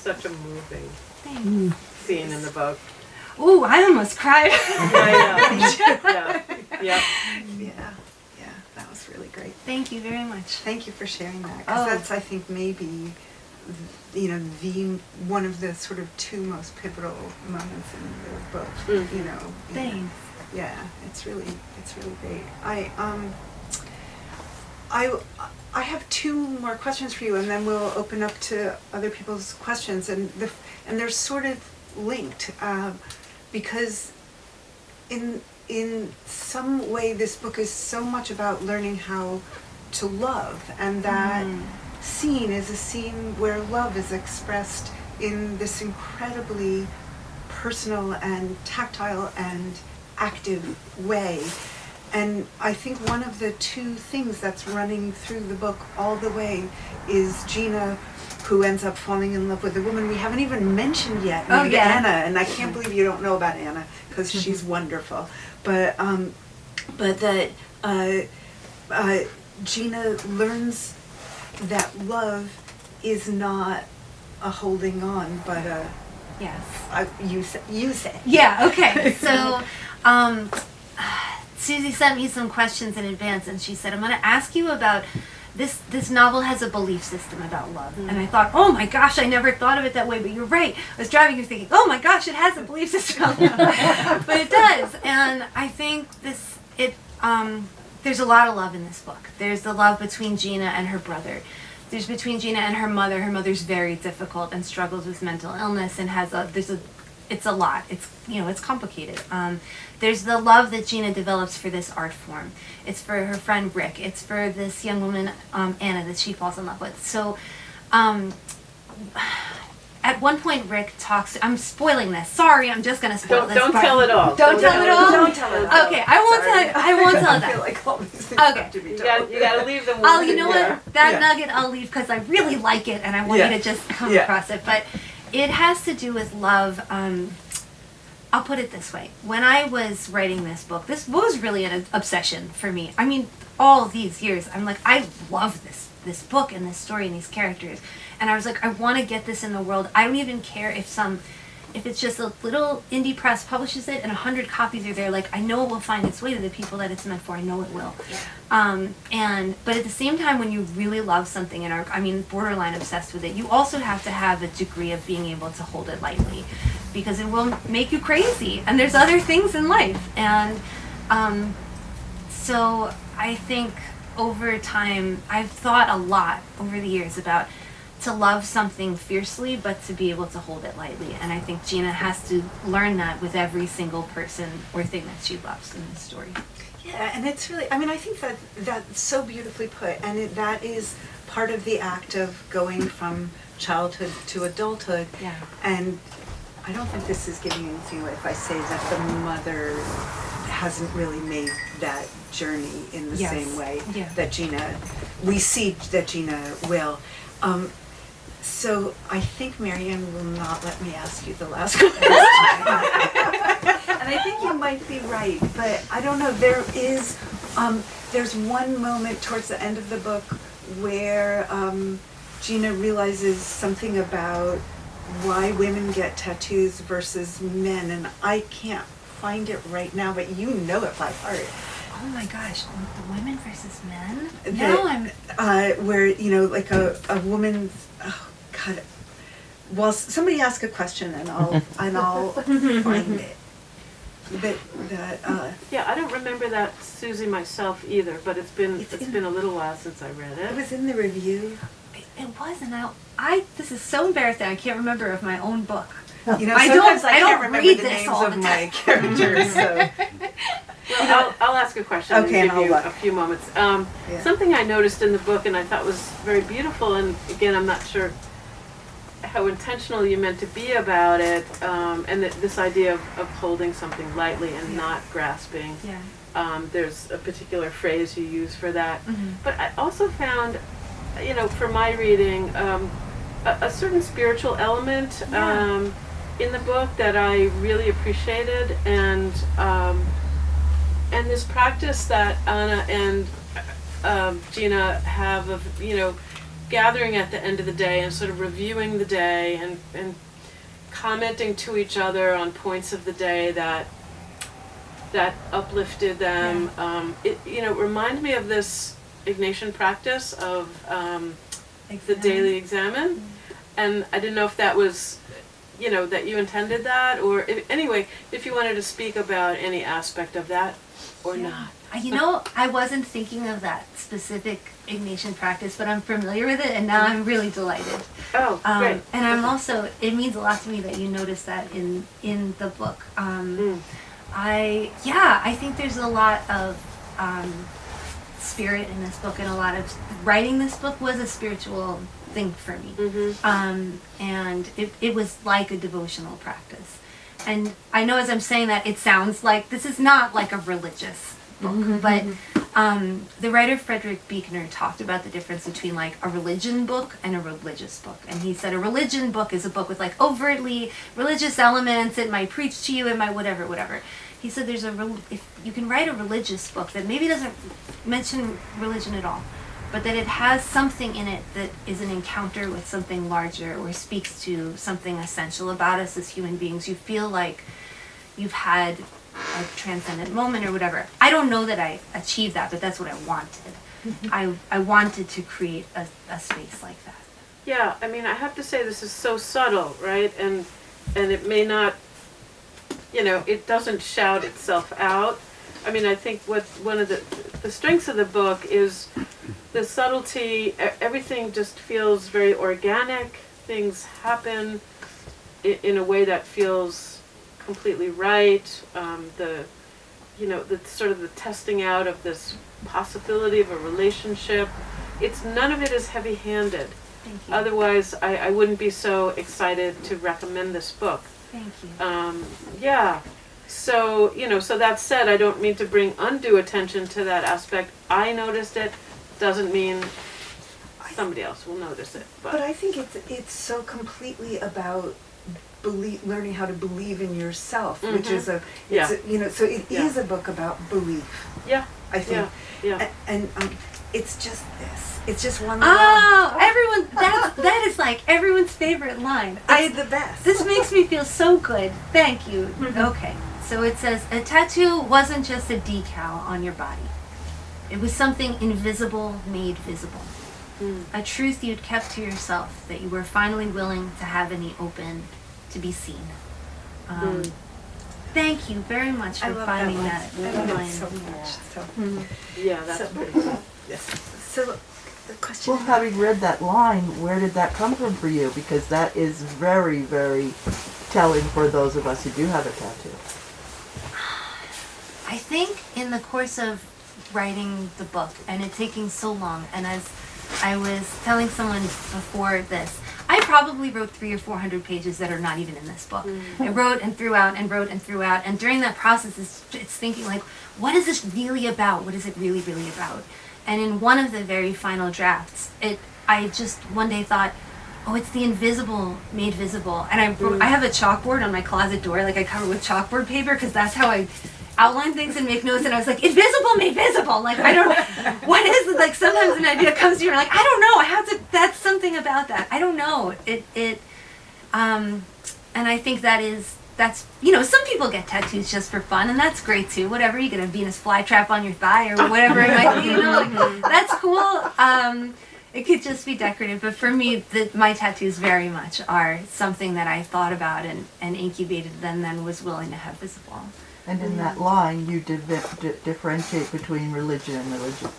such a moving Thanks. scene in the book. Ooh, I almost cried. Yeah. Yeah, that was really great. Thank you very much. Thank you for sharing that, because that's, I think, maybe, the one of the sort of two most pivotal moments in the book. Mm. Thanks. Yeah, it's really great. I have two more questions for you, and then we'll open up to other people's questions, and they're sort of linked, because in some way this book is so much about learning how to love, and that scene is a scene where love is expressed in this incredibly personal and tactile and active way. And I think one of the two things that's running through the book all the way is Gina, who ends up falling in love with a woman we haven't even mentioned yet, named Anna. And I can't believe you don't know about Anna, because she's wonderful. But that Gina learns that love is not a holding on, but a you say. Yeah. Okay. So, Susie sent me some questions in advance, and she said, "I'm going to ask you about this. This novel has a belief system about love." And I thought, "Oh my gosh, I never thought of it that way." But you're right. I was driving here thinking, "Oh my gosh, it has a belief system," but it does. And I think there's a lot of love in this book. There's the love between Gina and her brother. There's between Gina and her mother. Her mother's very difficult and struggles with mental illness and it's a lot. It's complicated. There's the love that Gina develops for this art form. It's for her friend Rick. It's for this young woman, Anna, that she falls in love with. So, at one point, Rick talks. I'm spoiling this. Sorry, I'm just gonna spoil this. Don't part. tell it all. Don't tell it all. Don't tell it all. Okay, I won't tell. I won't tell I that. feel like all these things Okay. have to be You told. gotta leave them. Oh, you know there. what? That Yeah. nugget I'll leave because I really like it and I want you to just come across it. But it has to do with love. I'll put it this way. When I was writing this book, this was really an obsession for me. I mean, all these years, I'm like, I love this book and this story and these characters. And I was like, I want to get this in the world. I don't even care if it's just a little indie press publishes it and 100 copies are there. Like, I know it will find its way to the people that it's meant for. I know it will. Yeah. But at the same time, when you really love something and are, borderline obsessed with it, you also have to have a degree of being able to hold it lightly, because it will make you crazy. And there's other things in life. And so I think over time, I've thought a lot over the years about to love something fiercely, but to be able to hold it lightly. And I think Gina has to learn that with every single person or thing that she loves in this story. Yeah, and it's really, I think that's so beautifully put, and that is part of the act of going from childhood to adulthood. Yeah. And I don't think this is giving anything away if I say that the mother hasn't really made that journey in the same way that we see that Gina will. So I think Marianne will not let me ask you the last question. And I think you might be right, but I don't know. There's one moment towards the end of the book where Gina realizes something about why women get tattoos versus men, and I can't find it right now, but you know it by heart. Oh my gosh, the women versus men? Where, like a woman's, oh God. Well, somebody ask a question and I'll find it. I don't remember that, Susie, myself either, but it's been a little while since I read it. It was in the review. It was, and this is so embarrassing. I can't remember of my own book. Sometimes I can't remember read the this names all of the my time. characters. So. Well, I'll ask a question and and give I'll you look. a few moments. Something I noticed in the book and I thought was very beautiful, and again, I'm not sure how intentional you meant to be about it, and this idea of holding something lightly and not grasping. Yeah. There's a particular phrase you use for that. Mm-hmm. But I also found, for my reading, a certain spiritual element in the book that I really appreciated, and this practice that Anna and Gina have of gathering at the end of the day and sort of reviewing the day and commenting to each other on points of the day that uplifted them. It reminded me of this Ignatian practice of the daily examen, and I didn't know if that was, that you intended that, or if you wanted to speak about any aspect of that or not. I wasn't thinking of that specific Ignatian practice, but I'm familiar with it, and now I'm really delighted. Oh, great. And I'm also, it means a lot to me that you noticed that in the book. I think there's a lot of spirit in this book, and a lot of writing this book was a spiritual thing for me. And it was like a devotional practice. And I know as I'm saying that, it sounds like this is not like a religious book, but the writer Frederick Buechner talked about the difference between like a religion book and a religious book. And he said a religion book is a book with like overtly religious elements. It might preach to you, it might whatever. He said if you can write a religious book that maybe doesn't mention religion at all, but that it has something in it that is an encounter with something larger or speaks to something essential about us as human beings. You feel like you've had a transcendent moment or whatever. I don't know that I achieved that, but that's what I wanted. I wanted to create a space like that. Yeah, I mean, I have to say this is so subtle, right? And it may not, it doesn't shout itself out. I mean, I think one of the strengths of the book is the subtlety. Everything just feels very organic. Things happen in a way that feels completely right. The sort of the testing out of this possibility of a relationship. None of it is heavy-handed. Thank you. Otherwise, I wouldn't be so excited to recommend this book. Thank you. Yeah. So, so that said, I don't mean to bring undue attention to that aspect. I noticed it. Doesn't mean somebody else will notice it. But I think it's so completely about learning how to believe in yourself, which is so it is a book about belief. Yeah. I think. Yeah. And it's just this. It's just one line. Everyone, that is like everyone's favorite line. It's the best. This makes me feel so good. Thank you. Okay. So it says, a tattoo wasn't just a decal on your body. It was something invisible made visible. A truth you'd kept to yourself that you were finally willing to have in the open to be seen. Thank you very much for finding that. I love it so much. So. Yeah, that's pretty cool. Yes. So the question. Well, having read that line, where did that come from for you? Because that is very, very telling for those of us who do have a tattoo. I think in the course of writing the book, and it taking so long, and as I was telling someone before this, I probably wrote 300 or 400 pages that are not even in this book. I wrote and threw out and wrote and threw out, and during that process, it's thinking like, what is this really about? What is it really, really about? And in one of the very final drafts, I just one day thought, oh, it's the invisible made visible. And I have a chalkboard on my closet door, like I cover with chalkboard paper, because that's how I outline things and make notes. And I was like, invisible made visible. Like, I don't know, what is it? Like, sometimes an idea comes to you and you're like, I don't know, I have to, that's something about that. I don't know. And I think that's, some people get tattoos just for fun, and that's great too. Whatever, you get a Venus flytrap on your thigh or whatever it might be, like, that's cool. It could just be decorative, but for me, my tattoos very much are something that I thought about and incubated and then was willing to have visible. And in that line, you differentiate between religion and religion.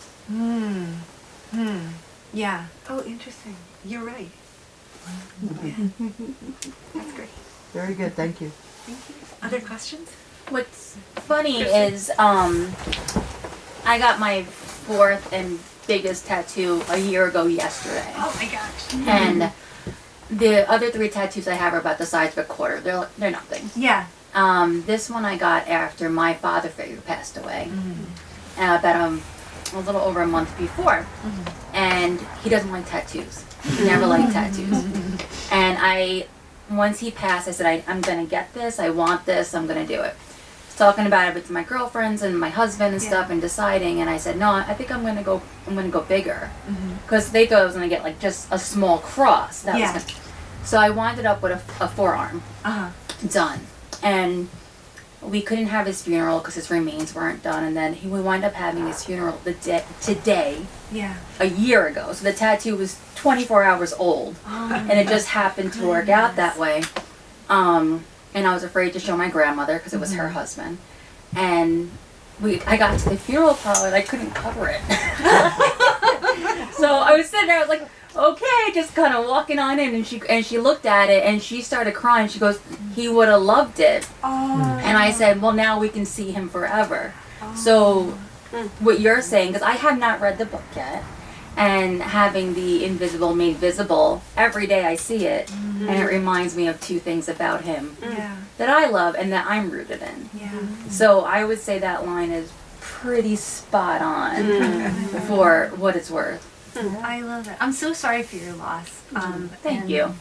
Yeah. Oh, interesting. You're right. Yeah. That's great. Very good, thank you. Thank you. Other questions? What's funny is I got my 4th and biggest tattoo a year ago yesterday. Oh my gosh. And the other 3 tattoos I have are about the size of a quarter. They're nothing. Yeah. This one I got after my father figure passed away. About a little over a month before. And he doesn't like tattoos. He never liked tattoos. And once he passed, I said, I'm going to get this. I want this. I'm going to do it. talking about it with my girlfriends and my husband and stuff, and deciding. And I said, no, I think I'm gonna go bigger, because they thought I was gonna get like just a small cross. That was so I wound up with a forearm done, and we couldn't have his funeral because his remains weren't done. And then we wound up having his funeral today. A year ago. So the tattoo was 24 hours old, and it just happened to work out that way. And I was afraid to show my grandmother because it was her husband. And I got to the funeral parlor and I couldn't cover it. So I was sitting there, I was like, okay, just kind of walking on in, and she looked at it and she started crying. She goes, he would have loved it. And I said, well, now we can see him forever. So what you're saying, because I have not read the book yet, and having the invisible made visible, every day I see it, and it reminds me of two things about him that I love and that I'm rooted in. So I would say that line is pretty spot on for what it's worth. I love it. I'm so sorry for your loss. Thank you.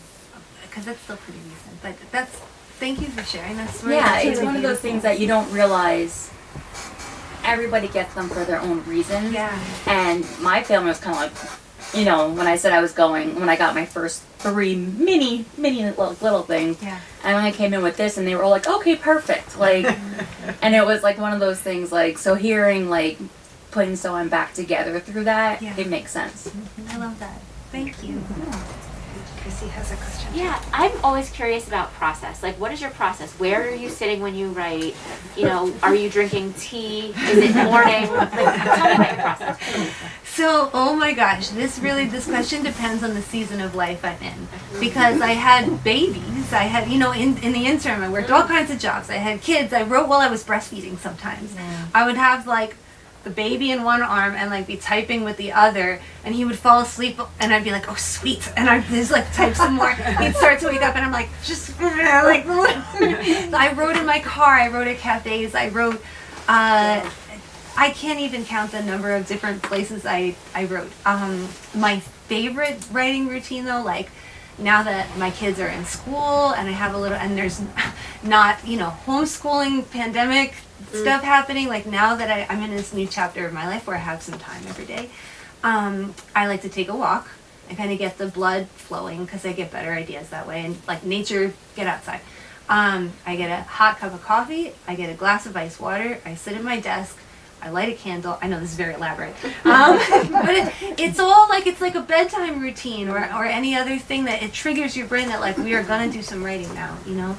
Because that's still pretty recent. But thank you for sharing that story. Yeah, it's one of those things that you don't realize. Everybody gets them for their own reasons. And my family was kind of like, you know, when I said I was going, when I got my first 3 mini little things, and when I came in with this, and they were all like, okay, perfect. Like, and it was like one of those things, like, so hearing, like, putting someone back together through that, it makes sense. I love that. Thank you. Chrissy has a question. Yeah, I'm always curious about process. Like, what is your process? Where are you sitting when you write? You know, are you drinking tea? Is it morning? Like, tell me about your process, please. So, oh my gosh, this question depends on the season of life I'm in. Because I had babies, I had, you know, in the interim, I worked all kinds of jobs. I had kids, I wrote while I was breastfeeding sometimes. I would have, like, the baby in one arm and like be typing with the other, and he would fall asleep and I'd be like, oh sweet, and I'd just like type some more. He'd start to wake up and I'm like, just like I wrote in my car, I wrote at cafes, I wrote I can't even count the number of different places I wrote. My favorite writing routine though, like now that my kids are in school and I have a little, and there's not, you know, homeschooling, pandemic stuff happening, like now that I'm in this new chapter of my life where I have some time every day, I like to take a walk and kind of get the blood flowing because I get better ideas that way, and like nature, get outside. I get a hot cup of coffee, I get a glass of ice water, I sit at my desk, I light a candle. I know this is very elaborate, but it's all like, it's like a bedtime routine or any other thing that it triggers your brain that like we are gonna do some writing now, you know.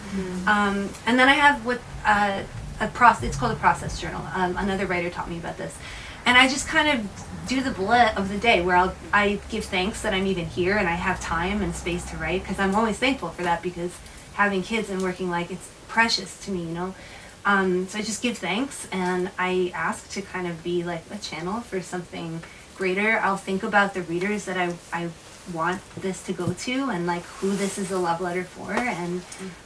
And then I have what it's called a process journal. Another writer taught me about this, and I just kind of do the bullet of the day where I give thanks that I'm even here and I have time and space to write, because I'm always thankful for that, because having kids and working, like, it's precious to me, you know. So I just give thanks, and I ask to kind of be like a channel for something greater. I'll think about the readers that I want this to go to, and like who this is a love letter for, and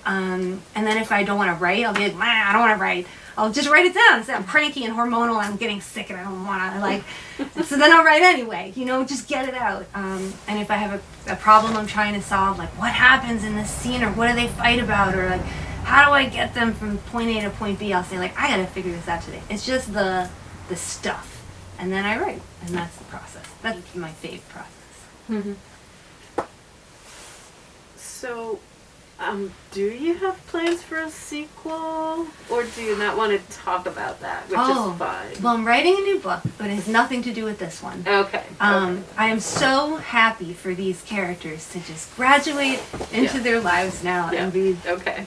then if I don't want to write, I'll be like, I don't want to write. I'll just write it down. So I'm cranky and hormonal, and I'm getting sick, and I don't want to, like, so then I'll write anyway, you know, just get it out. And if I have a problem I'm trying to solve, like what happens in this scene, or what do they fight about, or like how do I get them from point A to point B, I'll say like, I gotta figure this out today. It's just the stuff, and then I write, and that's the process. That's my favorite process. So, do you have plans for a sequel, or do you not want to talk about that, which is fine? Well, I'm writing a new book, but it has nothing to do with this one. Okay. I am so happy for these characters to just graduate into their lives now and be. Okay.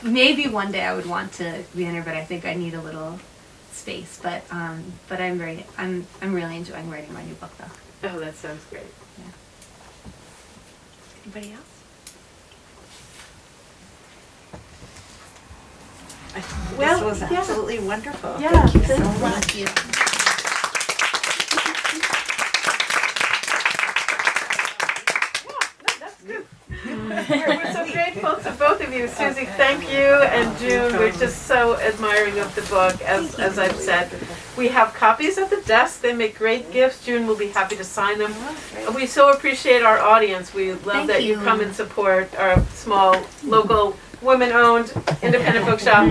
Maybe one day I would want to re-enter, but I think I need a little space. But I'm really enjoying writing my new book though. Oh, that sounds great. Yeah. Anybody else? This was absolutely wonderful. Yeah, Thank you so thank much. you. We're so grateful to both of you. Susie, thank you, and June, we're just so admiring of the book, as I've said. We have copies at the desk. They make great gifts. June will be happy to sign them. We so appreciate our audience. We love that you come and support our small local women-owned independent bookshop.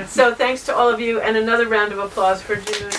So thanks to all of you, and another round of applause for June.